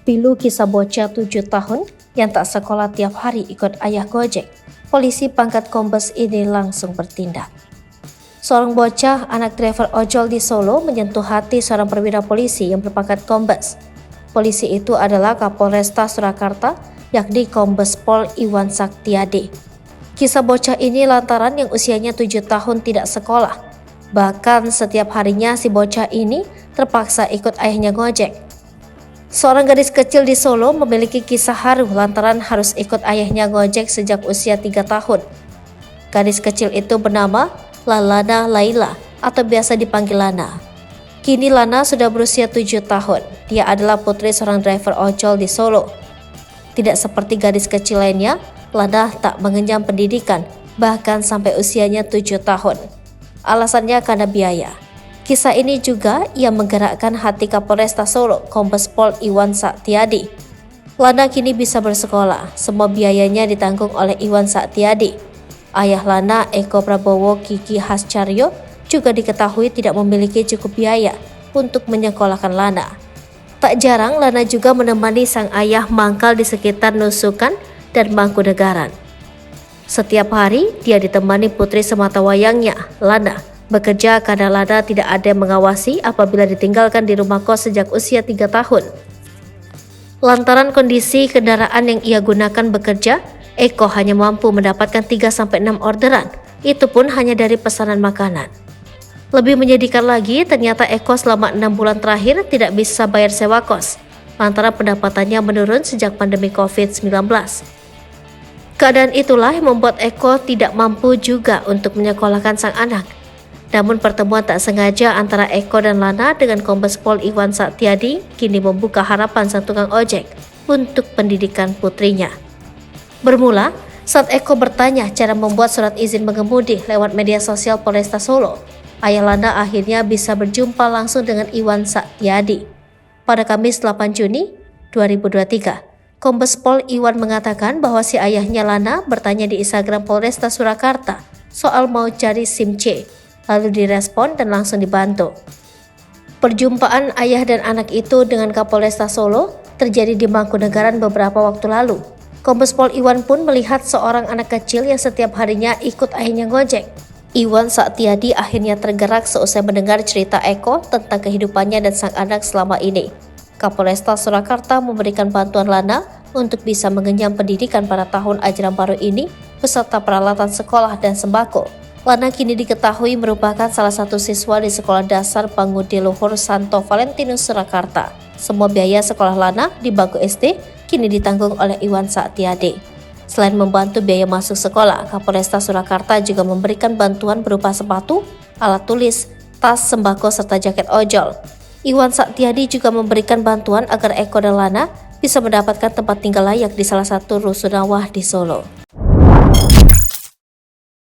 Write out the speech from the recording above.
Pilu kisah bocah 7 tahun yang tak sekolah tiap hari ikut ayah Gojek. Polisi pangkat kombes ini langsung bertindak. Seorang bocah anak driver ojol di Solo menyentuh hati seorang perwira polisi yang berpangkat kombes. Polisi itu adalah Kapolresta Surakarta, yakni Kombes Pol Iwan Saktiadi. Kisah bocah ini lantaran yang usianya 7 tahun tidak sekolah. Bahkan setiap harinya si bocah ini terpaksa ikut ayahnya Gojek. Seorang gadis kecil di Solo memiliki kisah haru lantaran harus ikut ayahnya Gojek sejak usia 3 tahun. Gadis kecil itu bernama Lalana Laila atau biasa dipanggil Lana. Kini Lana sudah berusia 7 tahun. Dia adalah putri seorang driver ojol di Solo. Tidak seperti gadis kecil lainnya, Lana tak mengenyam pendidikan, bahkan sampai usianya 7 tahun. Alasannya karena biaya. Kisah ini juga yang menggerakkan hati Kapolresta Solo, Kombes Pol Iwan Saktiadi. Lana kini bisa bersekolah, semua biayanya ditanggung oleh Iwan Saktiadi. Ayah Lana, Eko Prabowo Kiki Hascaryo, juga diketahui tidak memiliki cukup biaya untuk menyekolahkan Lana. Tak jarang Lana juga menemani sang ayah mangkal di sekitar Nusukan dan Mangkunegaran. Setiap hari dia ditemani putri sematawayangnya, Lana, bekerja karena Lana tidak ada yang mengawasi apabila ditinggalkan di rumah kos sejak usia 3 tahun. Lantaran kondisi kendaraan yang ia gunakan bekerja, Eko hanya mampu mendapatkan 3-6 orderan, itu pun hanya dari pesanan makanan. Lebih menyedihkan lagi, ternyata Eko selama 6 bulan terakhir tidak bisa bayar sewa kos, lantaran pendapatannya menurun sejak pandemi COVID-19. Keadaan itulah yang membuat Eko tidak mampu juga untuk menyekolahkan sang anak. Namun pertemuan tak sengaja antara Eko dan Lana dengan Kombes Pol Iwan Saktiadi kini membuka harapan sang tukang ojek untuk pendidikan putrinya. Bermula saat Eko bertanya cara membuat surat izin mengemudi lewat media sosial Polresta Solo, ayah Lana akhirnya bisa berjumpa langsung dengan Iwan Saktiadi. Pada Kamis 8 Juni 2023, Kombes Pol Iwan mengatakan bahwa si ayahnya Lana bertanya di Instagram Polresta Surakarta soal mau cari SIM C. Lalu direspon dan langsung dibantu. Perjumpaan ayah dan anak itu dengan Kapolresta Solo terjadi di Mangkunegaran beberapa waktu lalu. Kombes Pol Iwan pun melihat seorang anak kecil yang setiap harinya ikut ayahnya Gojek. Iwan Saktiadi akhirnya tergerak seusai mendengar cerita Eko tentang kehidupannya dan sang anak selama ini. Kapolresta Surakarta memberikan bantuan Lana untuk bisa mengenyam pendidikan pada tahun ajaran baru ini beserta peralatan sekolah dan sembako. Lana kini diketahui merupakan salah satu siswa di Sekolah Dasar Pangudi Luhur Santo Valentinus Surakarta. Semua biaya sekolah Lana di bangku SD kini ditanggung oleh Iwan Saktiadi. Selain membantu biaya masuk sekolah, Kapolresta Surakarta juga memberikan bantuan berupa sepatu, alat tulis, tas, sembako, serta jaket ojol. Iwan Saktiadi juga memberikan bantuan agar Eko dan Lana bisa mendapatkan tempat tinggal layak di salah satu rusunawah di Solo.